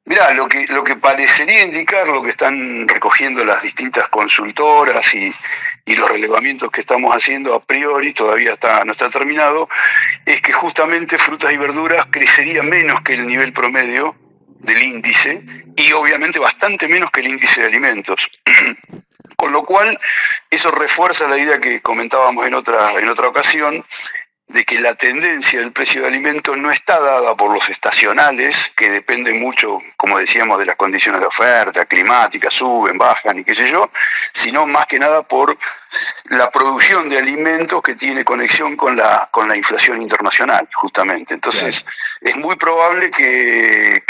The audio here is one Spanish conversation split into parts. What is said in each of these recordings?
Mirá, lo que parecería indicar, lo que están recogiendo las distintas consultoras y los relevamientos que estamos haciendo a priori, todavía no está terminado, es que justamente frutas y verduras crecería menos que el nivel promedio del índice y obviamente bastante menos que el índice de alimentos. Con lo cual, eso refuerza la idea que comentábamos en otra ocasión, de que la tendencia del precio de alimentos no está dada por los estacionales, que dependen mucho, como decíamos, de las condiciones de oferta, climáticas, suben, bajan y qué sé yo, sino más que nada por la producción de alimentos que tiene conexión con la inflación internacional, justamente. Entonces, es muy probable que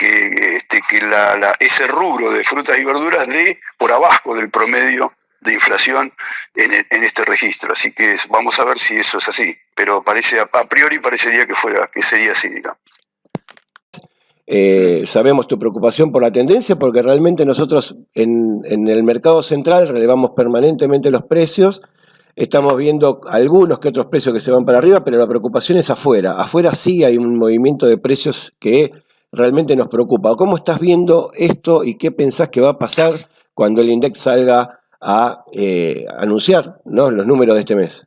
ese rubro de frutas y verduras dé por abajo del promedio de inflación en este registro, así que vamos a ver si eso es así, pero a priori parecería que sería así, digamos. Sabemos tu preocupación por la tendencia porque realmente nosotros en el mercado central relevamos permanentemente los precios, estamos viendo algunos que otros precios que se van para arriba, pero la preocupación es afuera. Afuera sí hay un movimiento de precios que realmente nos preocupa. ¿Cómo estás viendo esto y qué pensás que va a pasar cuando el INDEC salga a anunciar, ¿no?, los números de este mes?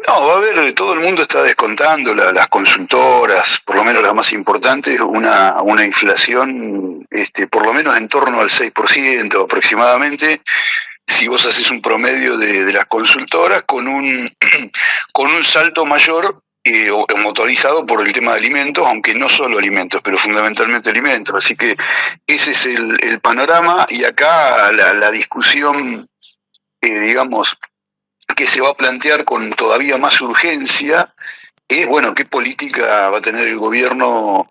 No, va a haber, todo el mundo está descontando, las consultoras, por lo menos las más importantes, una inflación por lo menos en torno al 6% aproximadamente, si vos haces un promedio de las consultoras con un salto mayor motorizado por el tema de alimentos, aunque no solo alimentos, pero fundamentalmente alimentos. Así que ese es el panorama, y acá la discusión, digamos, que se va a plantear con todavía más urgencia es, bueno, qué política va a tener el gobierno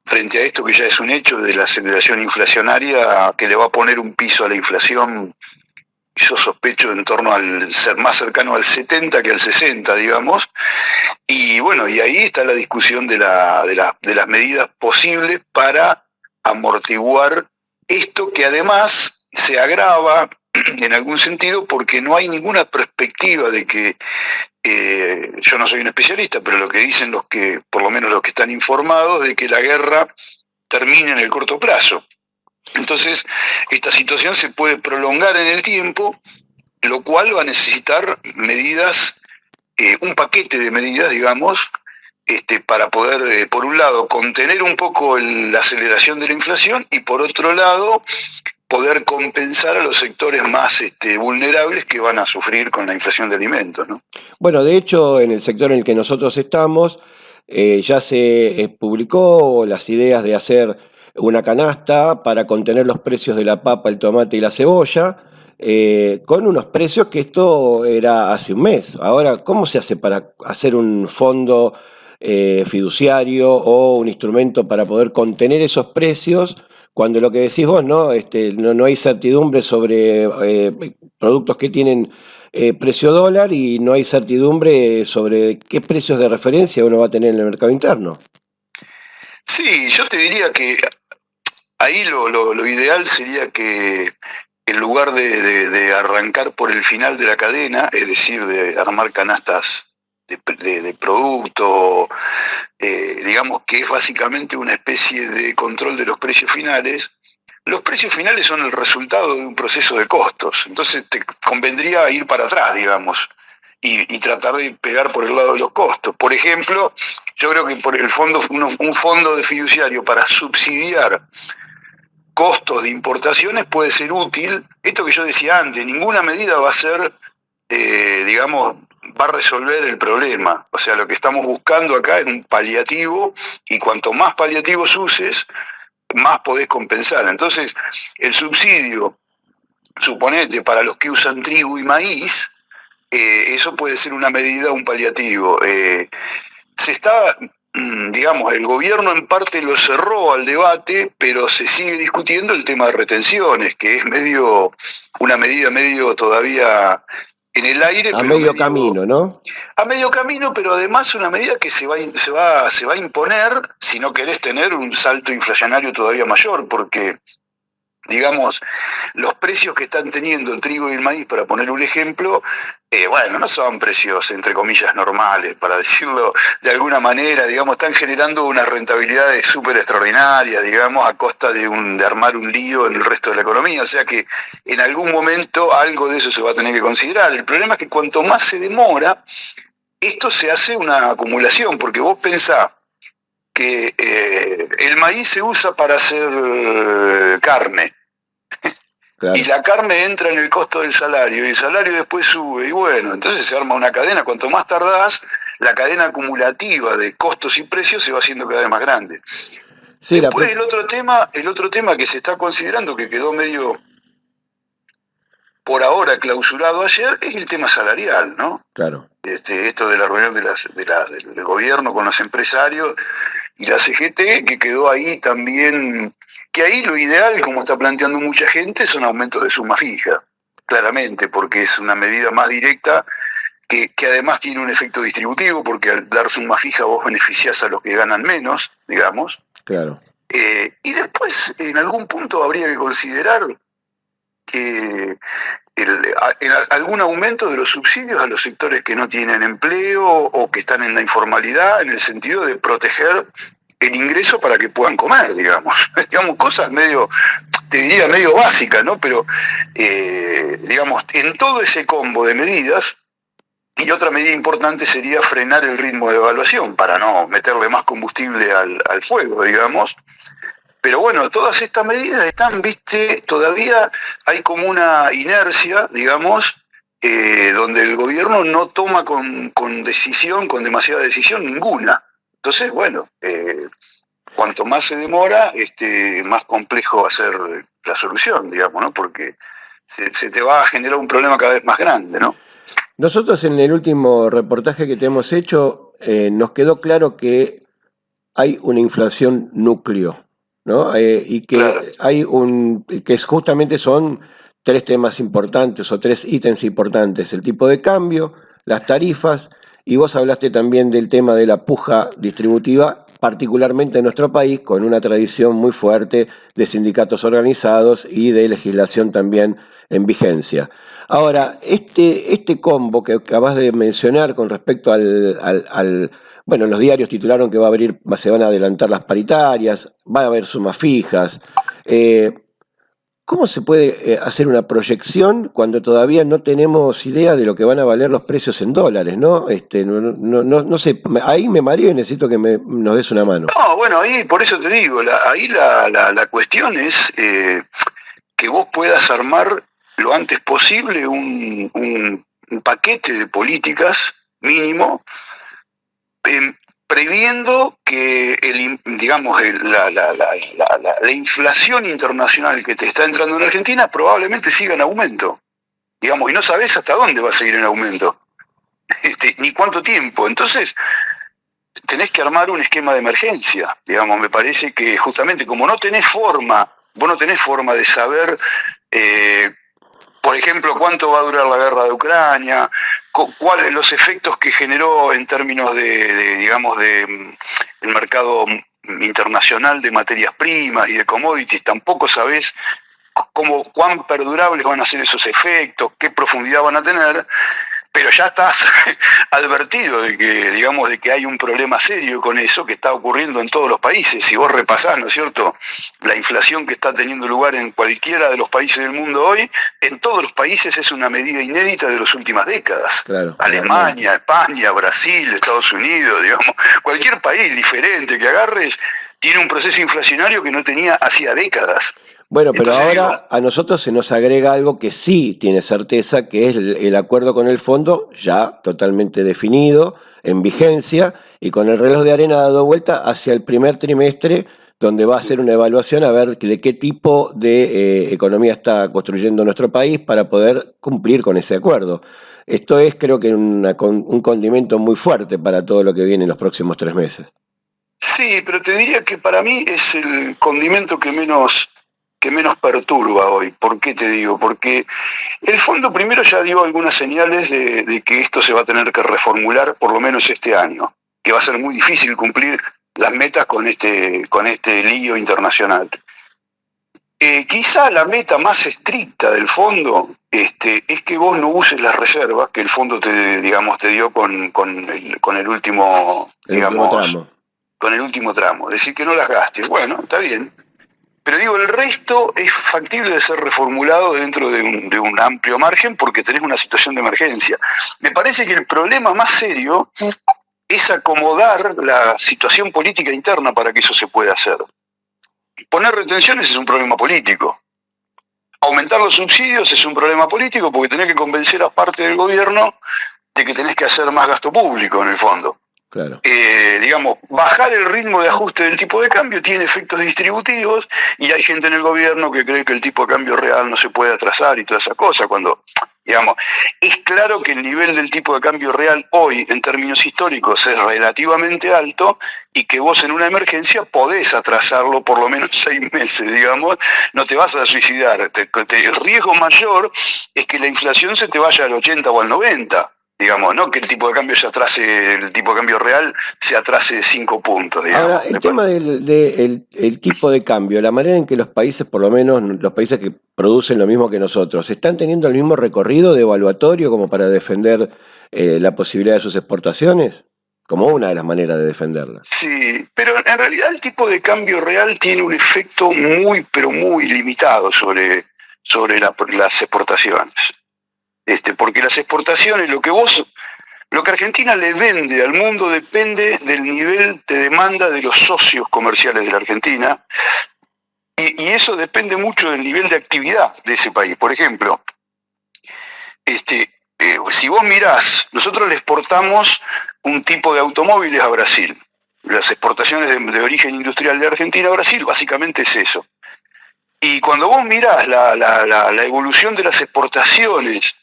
frente a esto que ya es un hecho de la aceleración inflacionaria, que le va a poner un piso a la inflación, yo sospecho en torno al ser más cercano al 70 que al 60, digamos. Y bueno, y ahí está la discusión de las medidas posibles para amortiguar esto, que además se agrava en algún sentido porque no hay ninguna perspectiva de que, yo no soy un especialista, pero lo que dicen por lo menos los que están informados, de que la guerra termine en el corto plazo. Entonces, esta situación se puede prolongar en el tiempo, lo cual va a necesitar medidas, un paquete de medidas, digamos, para poder, por un lado, contener un poco la aceleración de la inflación y, por otro lado, poder compensar a los sectores más vulnerables que van a sufrir con la inflación de alimentos, ¿no? Bueno, de hecho, en el sector en el que nosotros estamos, ya se publicó las ideas de hacer una canasta para contener los precios de la papa, el tomate y la cebolla, con unos precios que esto era hace un mes. Ahora, ¿cómo se hace para hacer un fondo fiduciario o un instrumento para poder contener esos precios cuando lo que decís vos, ¿no? No hay certidumbre sobre productos que tienen precio dólar y no hay certidumbre sobre qué precios de referencia uno va a tener en el mercado interno? Sí, yo te diría que ahí lo ideal sería que, en lugar de arrancar por el final de la cadena, es decir, de armar canastas de producto, digamos que es básicamente una especie de control de los precios finales. Los precios finales son el resultado de un proceso de costos, entonces te convendría ir para atrás, digamos, y tratar de pegar por el lado de los costos. Por ejemplo, yo creo que por un fondo de fiduciario para subsidiar costos de importaciones puede ser útil. Esto que yo decía antes, ninguna medida va a ser, digamos, va a resolver el problema. O sea, lo que estamos buscando acá es un paliativo, y cuanto más paliativos uses, más podés compensar. Entonces, el subsidio, suponete, para los que usan trigo y maíz, eso puede ser una medida, un paliativo. Se está, digamos, el gobierno en parte lo cerró al debate, pero se sigue discutiendo el tema de retenciones, que es una medida medio todavía en el aire, A pero medio camino, ¿no? a medio camino, pero además una medida que se va a imponer si no querés tener un salto inflacionario todavía mayor, porque digamos, los precios que están teniendo el trigo y el maíz, para poner un ejemplo, bueno, no son precios, entre comillas, normales, para decirlo de alguna manera, digamos, están generando unas rentabilidades súper extraordinarias, digamos, a costa de armar un lío en el resto de la economía, o sea que en algún momento algo de eso se va a tener que considerar. El problema es que cuanto más se demora, esto se hace una acumulación, porque vos pensás que el maíz se usa para hacer carne. Claro. Y la carne entra en el costo del salario, y el salario después sube, y bueno, entonces se arma una cadena. Cuanto más tardás, la cadena acumulativa de costos y precios se va haciendo cada vez más grande. Sí, después el otro tema que se está considerando, que quedó medio por ahora clausurado ayer, es el tema salarial, ¿no? Claro. Esto de la reunión del gobierno con los empresarios y la CGT, que quedó ahí también, que ahí lo ideal, como está planteando mucha gente, son aumentos de suma fija, claramente, porque es una medida más directa que además tiene un efecto distributivo, porque al dar suma fija vos beneficiás a los que ganan menos, digamos. Claro. Y después, en algún punto habría que considerar que algún aumento de los subsidios a los sectores que no tienen empleo o que están en la informalidad, en el sentido de proteger el ingreso para que puedan comer, digamos. Digamos, cosas medio, te diría, medio básicas, ¿no? Pero, digamos, en todo ese combo de medidas, y otra medida importante sería frenar el ritmo de devaluación para no meterle más combustible al fuego, digamos. Pero bueno, todas estas medidas están, todavía hay como una inercia, digamos, donde el gobierno no toma con demasiada decisión ninguna. Entonces, bueno, cuanto más se demora, más complejo va a ser la solución, digamos, ¿no? Porque se te va a generar un problema cada vez más grande, ¿no? Nosotros en el último reportaje que te hemos hecho, nos quedó claro que hay una inflación núcleo, ¿no? Y que claro, hay que justamente son 3 temas importantes o 3 ítems importantes: el tipo de cambio, las tarifas, y vos hablaste también del tema de la puja distributiva, particularmente en nuestro país, con una tradición muy fuerte de sindicatos organizados y de legislación también en vigencia. Ahora, este combo que acabas de mencionar con respecto bueno, los diarios titularon que se van a adelantar las paritarias, va a haber sumas fijas. ¿Cómo se puede hacer una proyección cuando todavía no tenemos idea de lo que van a valer los precios en dólares, ¿no? No sé, ahí me mareo y necesito que nos des una mano. No, bueno, ahí por eso te digo, ahí la cuestión es que vos puedas armar lo antes posible un paquete de políticas mínimo, previendo que la inflación internacional que te está entrando en Argentina probablemente siga en aumento, digamos, y no sabes hasta dónde va a seguir en aumento, ni cuánto tiempo. Entonces tenés que armar un esquema de emergencia, digamos. Me parece que justamente como vos no tenés forma de saber, por ejemplo, cuánto va a durar la guerra de Ucrania, cuáles los efectos que generó en términos de el mercado internacional de materias primas y de commodities, tampoco sabés cuán perdurables van a ser esos efectos, qué profundidad van a tener. Pero ya estás advertido de que hay un problema serio con eso que está ocurriendo en todos los países. Si vos repasás, ¿no es cierto?, la inflación que está teniendo lugar en cualquiera de los países del mundo hoy, en todos los países es una medida inédita de las últimas décadas. Claro, Alemania, España, Brasil, Estados Unidos, digamos, cualquier país diferente que agarres tiene un proceso inflacionario que no tenía hacía décadas. Bueno, pero entonces, ahora a nosotros se nos agrega algo que sí tiene certeza, que es el acuerdo con el fondo ya totalmente definido, en vigencia, y con el reloj de arena dado vuelta hacia el primer trimestre, donde va a hacer una evaluación a ver de qué tipo de economía está construyendo nuestro país para poder cumplir con ese acuerdo. Esto es, creo que, un condimento muy fuerte para todo lo que viene en los próximos 3 meses. Sí, pero te diría que para mí es el condimento que menos perturba hoy. ¿Por qué te digo? Porque el fondo primero ya dio algunas señales de que esto se va a tener que reformular por lo menos este año, que va a ser muy difícil cumplir las metas con este lío internacional. Quizá la meta más estricta del fondo es que vos no uses las reservas que el fondo digamos, te dio con el último, El último digamos, tramo. con el último tramo. Es decir, que no las gastes. Bueno, está bien. Pero digo, el resto es factible de ser reformulado dentro de un amplio margen porque tenés una situación de emergencia. Me parece que el problema más serio es acomodar la situación política interna para que eso se pueda hacer. Poner retenciones es un problema político. Aumentar los subsidios es un problema político porque tenés que convencer a parte del gobierno de que tenés que hacer más gasto público en el fondo. Claro. Digamos, bajar el ritmo de ajuste del tipo de cambio tiene efectos distributivos y hay gente en el gobierno que cree que el tipo de cambio real no se puede atrasar y toda esa cosa, cuando, digamos, es claro que el nivel del tipo de cambio real hoy, en términos históricos, es relativamente alto y que vos en una emergencia podés atrasarlo por lo menos 6 meses, digamos, no te vas a suicidar. El riesgo mayor es que la inflación se te vaya al 80 o al 90. Digamos, no que el tipo de cambio el tipo de cambio real se atrase 5 puntos, digamos. Ahora, el tema el tipo de cambio, la manera en que los países, por lo menos los países que producen lo mismo que nosotros, ¿están teniendo el mismo recorrido de evaluatorio como para defender la posibilidad de sus exportaciones? Como una de las maneras de defenderla. Sí, pero en realidad el tipo de cambio real tiene un efecto muy, pero muy limitado sobre las exportaciones. Porque las exportaciones, lo que Argentina le vende al mundo depende del nivel de demanda de los socios comerciales de la Argentina y eso depende mucho del nivel de actividad de ese país. Por ejemplo, si vos mirás, nosotros le exportamos un tipo de automóviles a Brasil. Las exportaciones de origen industrial de Argentina a Brasil básicamente es eso. Y cuando vos mirás la evolución de las exportaciones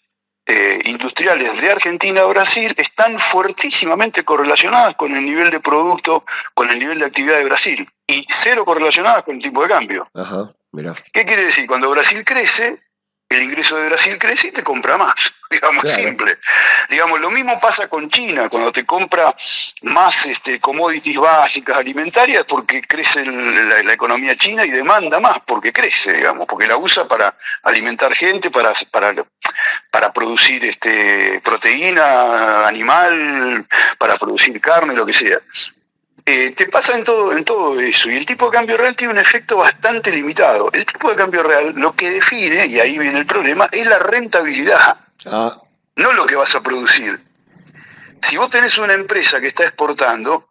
industriales de Argentina a Brasil, están fuertísimamente correlacionadas con el nivel de producto, con el nivel de actividad de Brasil, y cero correlacionadas con el tipo de cambio. Ajá, mirá. ¿Qué quiere decir? Cuando Brasil crece, el ingreso de Brasil crece y te compra más, digamos, claro. Simple. Digamos, lo mismo pasa con China, cuando te compra más commodities básicas alimentarias porque crece la economía china y demanda más porque crece, digamos, porque la usa para alimentar gente, para producir proteína animal, para producir carne, lo que sea. Te pasa en todo eso, y el tipo de cambio real tiene un efecto bastante limitado. El tipo de cambio real lo que define, y ahí viene el problema, es la rentabilidad, no lo que vas a producir. Si vos tenés una empresa que está exportando,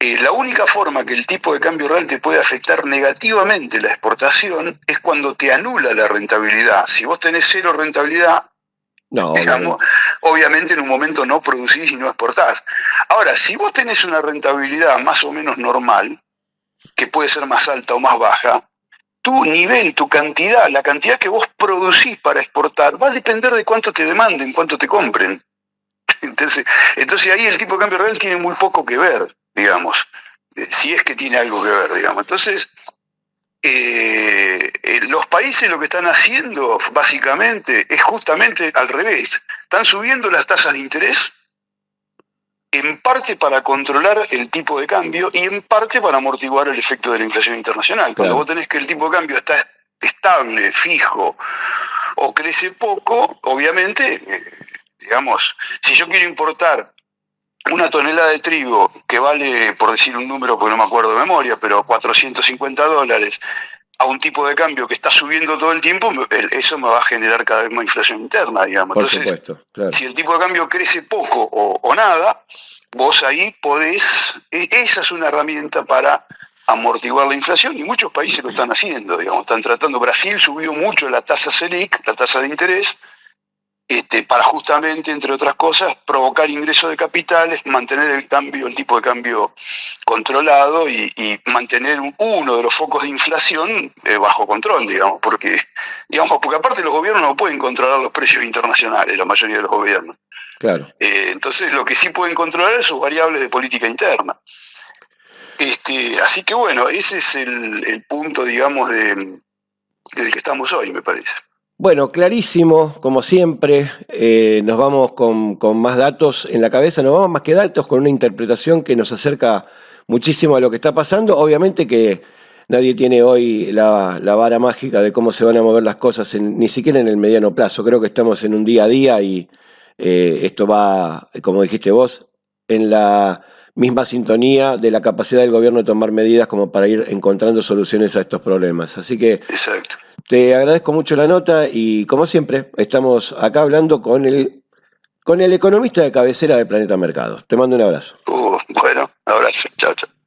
la única forma que el tipo de cambio real te puede afectar negativamente la exportación es cuando te anula la rentabilidad. Si vos tenés cero rentabilidad, no, digamos, obviamente en un momento no producís y no exportás. Ahora, si vos tenés una rentabilidad más o menos normal, que puede ser más alta o más baja, tu nivel, tu cantidad, la cantidad que vos producís para exportar, va a depender de cuánto te demanden, cuánto te compren. Entonces ahí el tipo de cambio real tiene muy poco que ver, digamos, si es que tiene algo que ver, digamos. Entonces, los países lo que están haciendo básicamente es justamente al revés. Están subiendo las tasas de interés en parte para controlar el tipo de cambio y en parte para amortiguar el efecto de la inflación internacional. Cuando vos tenés que el tipo de cambio está estable, fijo o crece poco, obviamente, digamos, si yo quiero importar una tonelada de trigo que vale, por decir un número porque no me acuerdo de memoria, pero $450, a un tipo de cambio que está subiendo todo el tiempo, eso me va a generar cada vez más inflación interna, digamos. Por Entonces, supuesto, claro. Si el tipo de cambio crece poco o nada, vos ahí podés, esa es una herramienta para amortiguar la inflación y muchos países lo están haciendo, digamos, están tratando. Brasil subió mucho la tasa Selic, la tasa de interés, para justamente, entre otras cosas, provocar ingreso de capitales, mantener el tipo de cambio controlado y mantener uno de los focos de inflación bajo control, digamos, porque aparte los gobiernos no pueden controlar los precios internacionales, la mayoría de los gobiernos. Claro. Entonces lo que sí pueden controlar son sus variables de política interna. Así que bueno, ese es el punto, digamos, del que estamos hoy, me parece. Bueno, clarísimo, como siempre, nos vamos con más datos en la cabeza, nos vamos más que datos con una interpretación que nos acerca muchísimo a lo que está pasando. Obviamente que nadie tiene hoy la vara mágica de cómo se van a mover las cosas, ni siquiera en el mediano plazo. Creo que estamos en un día a día y esto va, como dijiste vos, en la misma sintonía de la capacidad del gobierno de tomar medidas como para ir encontrando soluciones a estos problemas. Así que Exacto. te agradezco mucho la nota y como siempre, estamos acá hablando con el economista de cabecera de Planeta Mercados. Te mando un abrazo. Bueno, abrazo. Chao, chao.